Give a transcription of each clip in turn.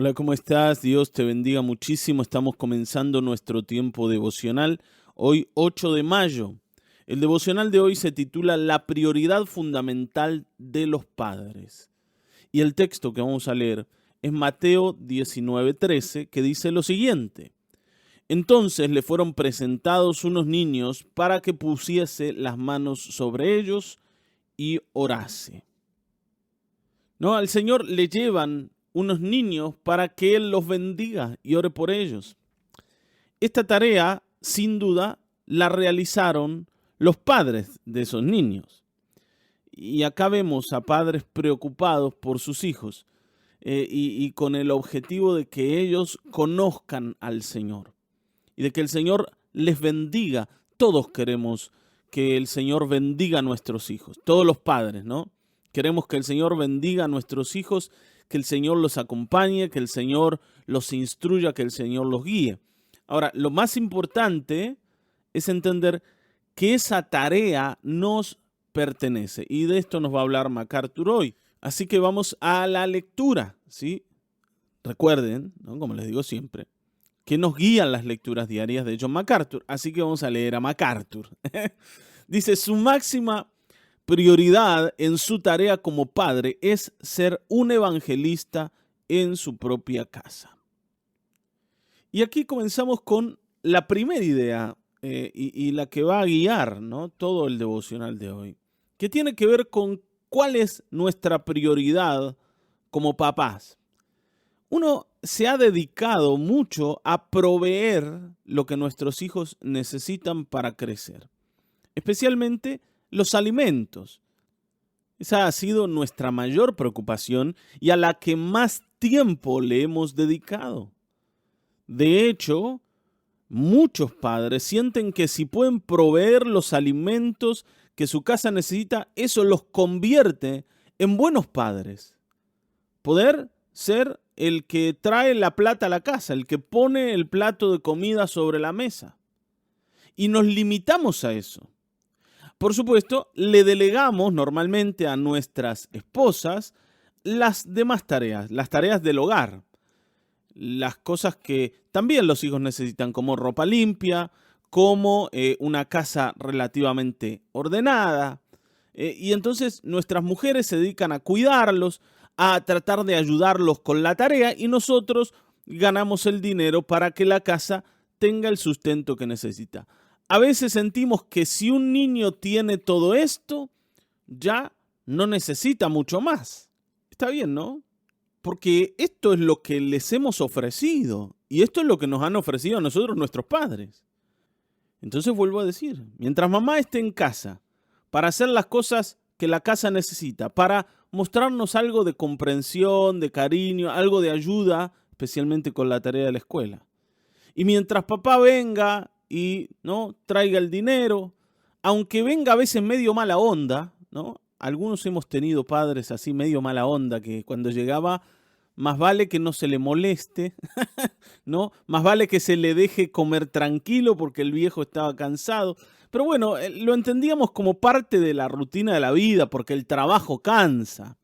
Hola, ¿cómo estás? Dios te bendiga muchísimo. Estamos comenzando nuestro tiempo devocional. Hoy, 8 de mayo. El devocional de hoy se titula La prioridad fundamental de los padres. Y el texto que vamos a leer es Mateo 19:13, que dice lo siguiente. Entonces le fueron presentados unos niños para que pusiese las manos sobre ellos y orase. No, al Señor le llevan unos niños para que Él los bendiga y ore por ellos. Esta tarea, sin duda, la realizaron los padres de esos niños. Y acá vemos a padres preocupados por sus hijos y con el objetivo de que ellos conozcan al Señor y de que el Señor les bendiga. Todos queremos que el Señor bendiga a nuestros hijos, todos los padres, ¿no? Queremos que el Señor bendiga a nuestros hijos, que el Señor los acompañe, que el Señor los instruya, que el Señor los guíe. Ahora, lo más importante es entender que esa tarea nos pertenece. Y de esto nos va a hablar MacArthur hoy. Así que vamos a la lectura, ¿sí? Recuerden, ¿no? Como les digo siempre, que nos guían las lecturas diarias de John MacArthur. Así que vamos a leer a MacArthur. Dice, su máxima prioridad en su tarea como padre es ser un evangelista en su propia casa. Y aquí comenzamos con la primera idea y la que va a guiar, ¿no?, todo el devocional de hoy, que tiene que ver con cuál es nuestra prioridad como papás. Uno se ha dedicado mucho a proveer lo que nuestros hijos necesitan para crecer, especialmente los alimentos. Esa ha sido nuestra mayor preocupación y a la que más tiempo le hemos dedicado. De hecho, muchos padres sienten que si pueden proveer los alimentos que su casa necesita, eso los convierte en buenos padres. Poder ser el que trae la plata a la casa, el que pone el plato de comida sobre la mesa. Y nos limitamos a eso. Por supuesto, le delegamos normalmente a nuestras esposas las demás tareas, las tareas del hogar, las cosas que también los hijos necesitan, como ropa limpia, como una casa relativamente ordenada. Y entonces nuestras mujeres se dedican a cuidarlos, a tratar de ayudarlos con la tarea y nosotros ganamos el dinero para que la casa tenga el sustento que necesita. A veces sentimos que si un niño tiene todo esto, ya no necesita mucho más. Está bien, ¿no? Porque esto es lo que les hemos ofrecido y esto es lo que nos han ofrecido a nosotros nuestros padres. Entonces vuelvo a decir, mientras mamá esté en casa para hacer las cosas que la casa necesita, para mostrarnos algo de comprensión, de cariño, algo de ayuda, especialmente con la tarea de la escuela. Y mientras papá venga y no traiga el dinero, aunque venga a veces medio mala onda, ¿no? Algunos hemos tenido padres así medio mala onda, que cuando llegaba más vale que no se le moleste, ¿no? Más vale que se le deje comer tranquilo porque el viejo estaba cansado. Pero bueno, lo entendíamos como parte de la rutina de la vida, porque el trabajo cansa.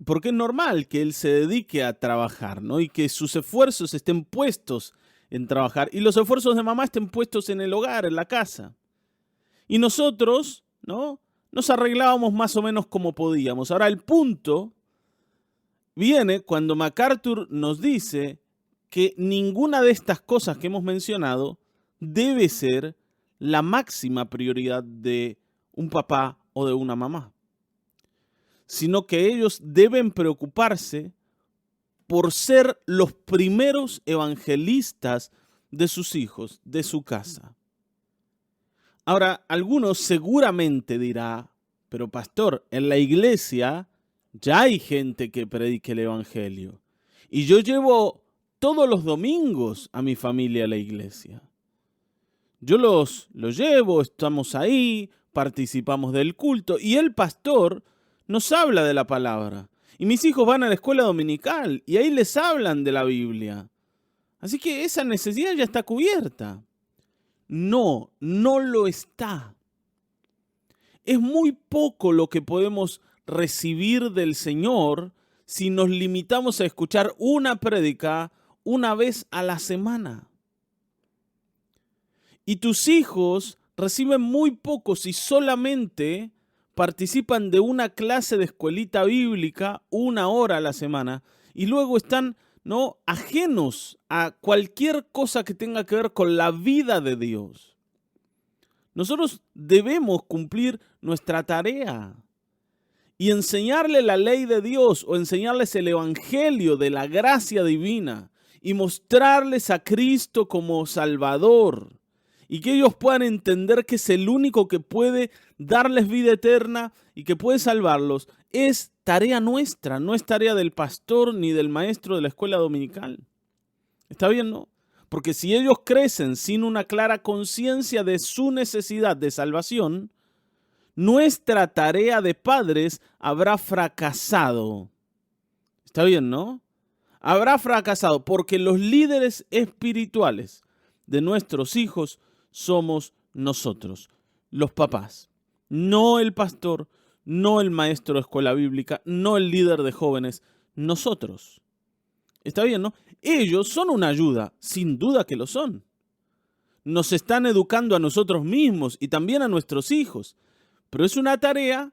Porque es normal que él se dedique a trabajar, ¿no? Y que sus esfuerzos estén puestos en trabajar y los esfuerzos de mamá estén puestos en el hogar, en la casa. Y nosotros, ¿no?, nos arreglábamos más o menos como podíamos. Ahora, el punto viene cuando MacArthur nos dice que ninguna de estas cosas que hemos mencionado debe ser la máxima prioridad de un papá o de una mamá, sino que ellos deben preocuparse por ser los primeros evangelistas de sus hijos, de su casa. Ahora, algunos seguramente dirá, pero pastor, en la iglesia ya hay gente que predique el evangelio. Y yo llevo todos los domingos a mi familia a la iglesia. Yo los llevo, estamos ahí, participamos del culto y el pastor nos habla de la palabra. Y mis hijos van a la escuela dominical y ahí les hablan de la Biblia. Así que esa necesidad ya está cubierta. No, no lo está. Es muy poco lo que podemos recibir del Señor si nos limitamos a escuchar una prédica una vez a la semana? Y tus hijos reciben muy poco si solamente participan de una clase de escuelita bíblica 1 hora a la semana y luego están, ¿no?, ajenos a cualquier cosa que tenga que ver con la vida de Dios. Nosotros debemos cumplir nuestra tarea y enseñarle la ley de Dios o enseñarles el evangelio de la gracia divina y mostrarles a Cristo como Salvador y que ellos puedan entender que es el único que puede darles vida eterna y que puede salvarlos. Es tarea nuestra, no es tarea del pastor ni del maestro de la escuela dominical. ¿Está bien, no? Porque si ellos crecen sin una clara conciencia de su necesidad de salvación, nuestra tarea de padres habrá fracasado. ¿Está bien, no? Habrá fracasado porque los líderes espirituales de nuestros hijos somos nosotros, los papás. No el pastor, no el maestro de escuela bíblica, no el líder de jóvenes, nosotros. ¿Está bien, no? Ellos son una ayuda, sin duda que lo son. Nos están educando a nosotros mismos y también a nuestros hijos. Pero es una tarea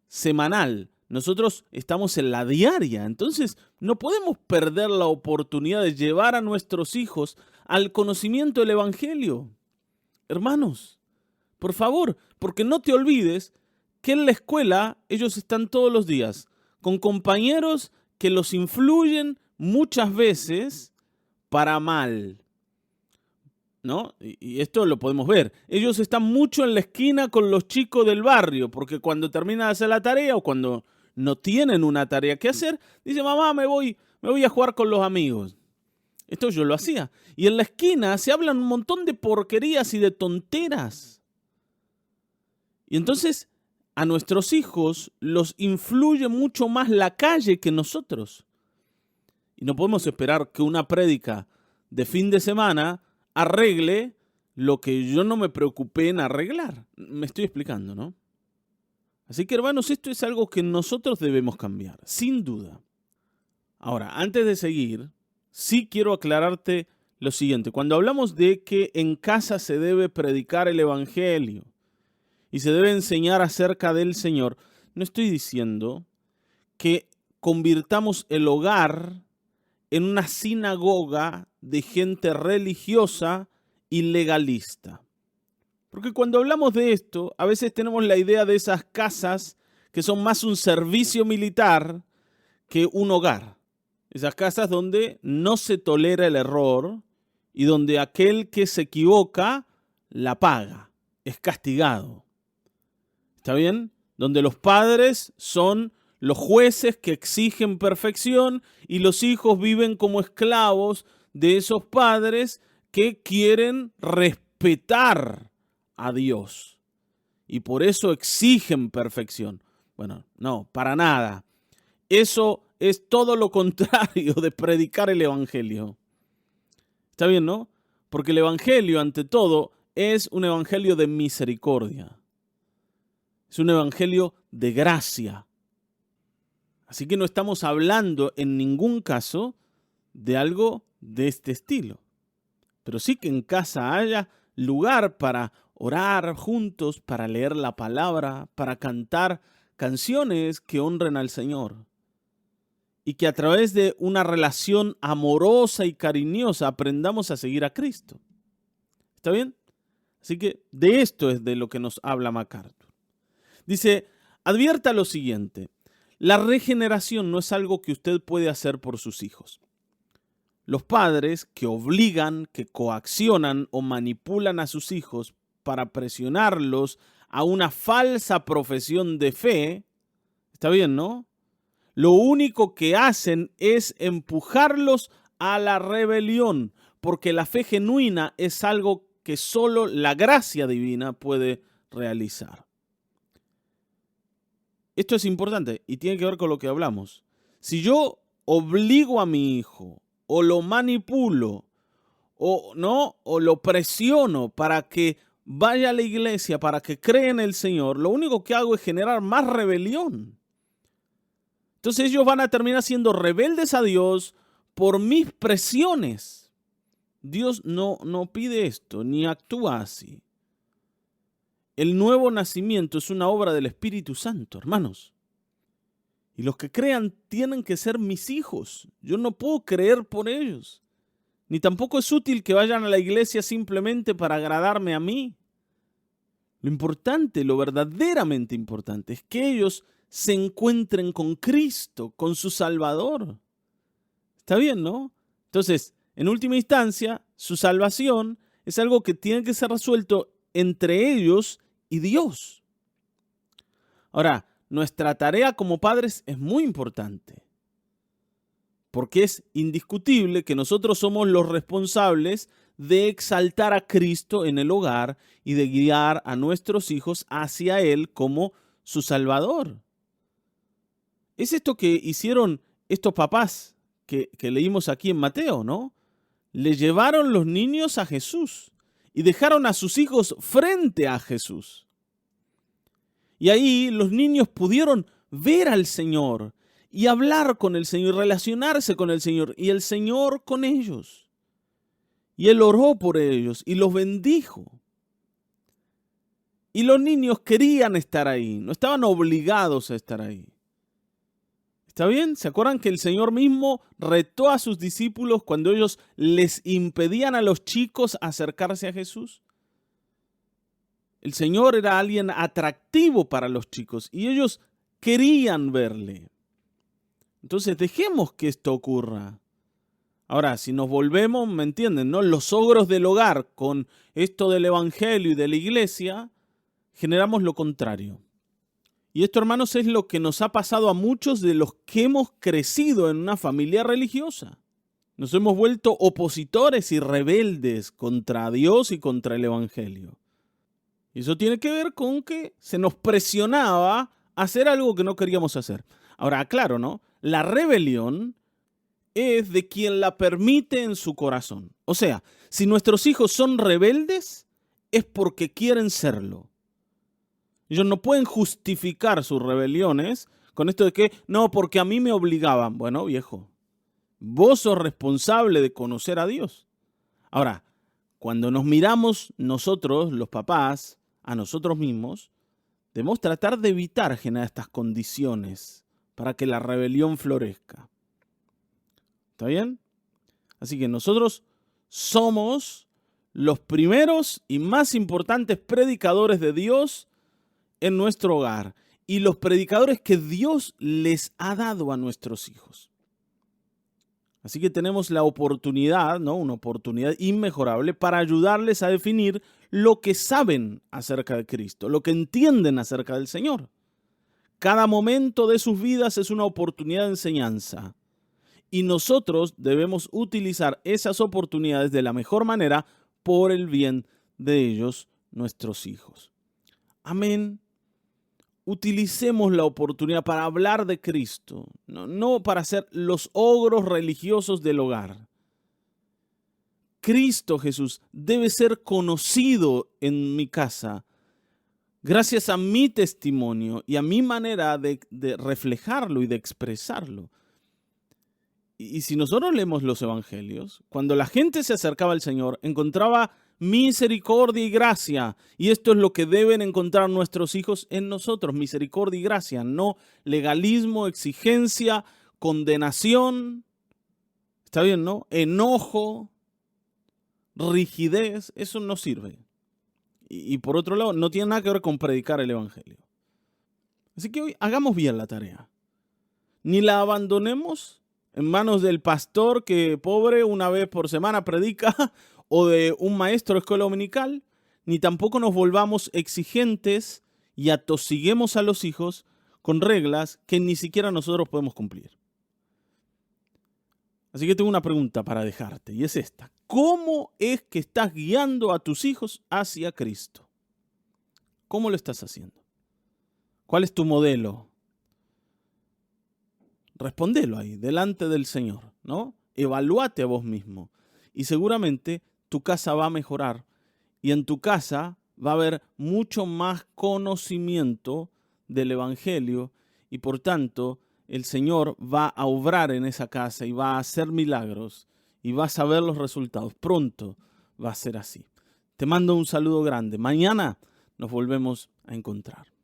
semanal. Nosotros estamos en la diaria. Entonces, no podemos perder la oportunidad de llevar a nuestros hijos al conocimiento del evangelio. Hermanos, por favor, porque no te olvides que en la escuela ellos están todos los días con compañeros que los influyen muchas veces para mal, ¿no? Y esto lo podemos ver. Ellos están mucho en la esquina con los chicos del barrio, porque cuando terminan de hacer la tarea o cuando no tienen una tarea que hacer, dicen, mamá, me voy a jugar con los amigos. Esto yo lo hacía. Y en la esquina se hablan un montón de porquerías y de tonteras. Y entonces a nuestros hijos los influye mucho más la calle que nosotros. Y no podemos esperar que una prédica de fin de semana arregle lo que yo no me preocupé en arreglar. Me estoy explicando, ¿no? Así que, hermanos, esto es algo que nosotros debemos cambiar, sin duda. Ahora, antes de seguir, sí quiero aclararte lo siguiente. Cuando hablamos de que en casa se debe predicar el evangelio y se debe enseñar acerca del Señor, no estoy diciendo que convirtamos el hogar en una sinagoga de gente religiosa y legalista. Porque cuando hablamos de esto, a veces tenemos la idea de esas casas que son más un servicio militar que un hogar. Esas casas donde no se tolera el error y donde aquel que se equivoca la paga, es castigado. ¿Está bien? Donde los padres son los jueces que exigen perfección y los hijos viven como esclavos de esos padres que quieren respetar a Dios y por eso exigen perfección. Bueno, no, para nada. Eso es todo lo contrario de predicar el evangelio. ¿Está bien, no? Porque el evangelio, ante todo, es un evangelio de misericordia. Es un evangelio de gracia. Así que no estamos hablando en ningún caso de algo de este estilo. Pero sí que en casa haya lugar para orar juntos, para leer la palabra, para cantar canciones que honren al Señor. Y que a través de una relación amorosa y cariñosa aprendamos a seguir a Cristo. ¿Está bien? Así que de esto es de lo que nos habla MacArthur. Dice, advierta lo siguiente. La regeneración no es algo que usted puede hacer por sus hijos. Los padres que obligan, que coaccionan o manipulan a sus hijos para presionarlos a una falsa profesión de fe, está bien, ¿no? Lo único que hacen es empujarlos a la rebelión, porque la fe genuina es algo que solo la gracia divina puede realizar. Esto es importante y tiene que ver con lo que hablamos. Si yo obligo a mi hijo o lo manipulo o lo presiono para que vaya a la iglesia, para que crea en el Señor, lo único que hago es generar más rebelión. Entonces ellos van a terminar siendo rebeldes a Dios por mis presiones. Dios no pide esto, ni actúa así. El nuevo nacimiento es una obra del Espíritu Santo, hermanos. Y los que crean tienen que ser mis hijos. Yo no puedo creer por ellos. Ni tampoco es útil que vayan a la iglesia simplemente para agradarme a mí. Lo importante, lo verdaderamente importante, es que ellos se encuentren con Cristo, con su Salvador. Está bien, ¿no? Entonces, en última instancia, su salvación es algo que tiene que ser resuelto entre ellos y Dios. Ahora, nuestra tarea como padres es muy importante, porque es indiscutible que nosotros somos los responsables de exaltar a Cristo en el hogar y de guiar a nuestros hijos hacia Él como su Salvador. Es esto que hicieron estos papás que leímos aquí en Mateo, ¿no? Le llevaron los niños a Jesús y dejaron a sus hijos frente a Jesús. Y ahí los niños pudieron ver al Señor y hablar con el Señor, relacionarse con el Señor y el Señor con ellos. Y Él oró por ellos y los bendijo. Y los niños querían estar ahí, no estaban obligados a estar ahí. ¿Está bien? ¿Se acuerdan que el Señor mismo retó a sus discípulos cuando ellos les impedían a los chicos acercarse a Jesús? El Señor era alguien atractivo para los chicos y ellos querían verle. Entonces dejemos que esto ocurra. Ahora, si nos volvemos, ¿me entienden?, ¿no?, los ogros del hogar con esto del evangelio y de la iglesia, generamos lo contrario. Y esto, hermanos, es lo que nos ha pasado a muchos de los que hemos crecido en una familia religiosa. Nos hemos vuelto opositores y rebeldes contra Dios y contra el evangelio. Y eso tiene que ver con que se nos presionaba a hacer algo que no queríamos hacer. Ahora, claro, ¿no? La rebelión es de quien la permite en su corazón. O sea, si nuestros hijos son rebeldes, es porque quieren serlo. Ellos no pueden justificar sus rebeliones con esto de que, no, porque a mí me obligaban. Bueno, viejo, vos sos responsable de conocer a Dios. Ahora, cuando nos miramos nosotros, los papás, a nosotros mismos, debemos tratar de evitar generar estas condiciones para que la rebelión florezca. ¿Está bien? Así que nosotros somos los primeros y más importantes predicadores de Dios en nuestro hogar y los predicadores que Dios les ha dado a nuestros hijos. Así que tenemos la oportunidad, ¿no?, una oportunidad inmejorable para ayudarles a definir lo que saben acerca de Cristo, lo que entienden acerca del Señor. Cada momento de sus vidas es una oportunidad de enseñanza y nosotros debemos utilizar esas oportunidades de la mejor manera por el bien de ellos, nuestros hijos. Amén. Utilicemos la oportunidad para hablar de Cristo, no para ser los ogros religiosos del hogar. Cristo Jesús debe ser conocido en mi casa gracias a mi testimonio y a mi manera de reflejarlo y de expresarlo. Y si nosotros leemos los evangelios, cuando la gente se acercaba al Señor, encontraba misericordia y gracia. Y esto es lo que deben encontrar nuestros hijos en nosotros, misericordia y gracia, no legalismo, exigencia, condenación. ¿Está bien, no? Enojo, rigidez, eso no sirve. Y por otro lado, no tiene nada que ver con predicar el evangelio. Así que hoy hagamos bien la tarea. Ni la abandonemos en manos del pastor que, pobre, una vez por semana predica, o de un maestro de escuela dominical, ni tampoco nos volvamos exigentes y atosiguemos a los hijos con reglas que ni siquiera nosotros podemos cumplir. Así que tengo una pregunta para dejarte, y es esta. ¿Cómo es que estás guiando a tus hijos hacia Cristo? ¿Cómo lo estás haciendo? ¿Cuál es tu modelo? Respondelo ahí, delante del Señor, ¿no? Evalúate a vos mismo. Y seguramente tu casa va a mejorar. Y en tu casa va a haber mucho más conocimiento del Evangelio. Y por tanto, el Señor va a obrar en esa casa y va a hacer milagros y vas a ver los resultados. Pronto va a ser así. Te mando un saludo grande. Mañana nos volvemos a encontrar.